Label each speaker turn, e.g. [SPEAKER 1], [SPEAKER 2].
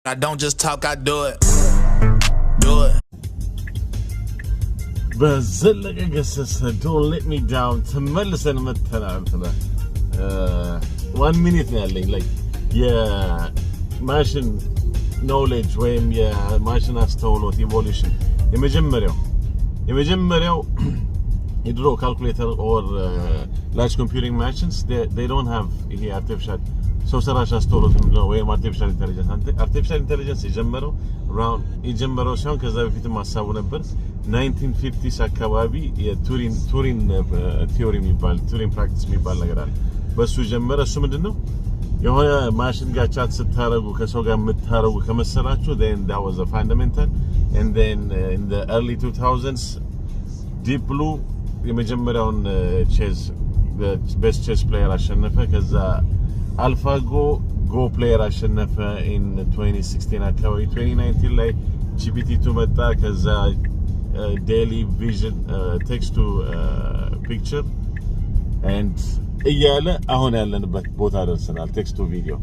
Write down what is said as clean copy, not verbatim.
[SPEAKER 1] I don't just talk, I do it. Do it.
[SPEAKER 2] በዘለቀ ገሰሰ don't let me down ተመልሰን መተናል ተና 1 minute ነው ያለኝ like የማሽን knowledge ወይም የማሽን አስተውሎት ኢቮሉሽን የመጀመሪያው የድሮ ካልኩሌተር or large computing machines they don't have ይሄ artificial ሰው ሰራሽ አስተውሎት ወይም artificial intelligence የጀመረው ሲሆን ከዛ በፊትም ሐሳቡ ነበር 1950s አካባቢ የቱሪን ቲዮሪ የሚባል ቱሪን ፕራክቲስ የሚባል ነገር አለ በሱ ጀመረ እሱ ምንድነው የሆነ ማሽን ጋር ቻት ስታረጉ ከሰው ጋር የምታረጉ ከመሰላችሁ then that was a fundamental and then in the early 2000s Deep Blue የመጀመሪያውን ቼዝ best chess player አሸነፈ ከዛ AlphaGo Go player አሸነፈ in 2016 አካባቢ 2019 ላይ GPT-2 መጣ ከዛ daily vision text to picture and እያለ አሁን ያለንበት ቦታ ደርሰናል text to video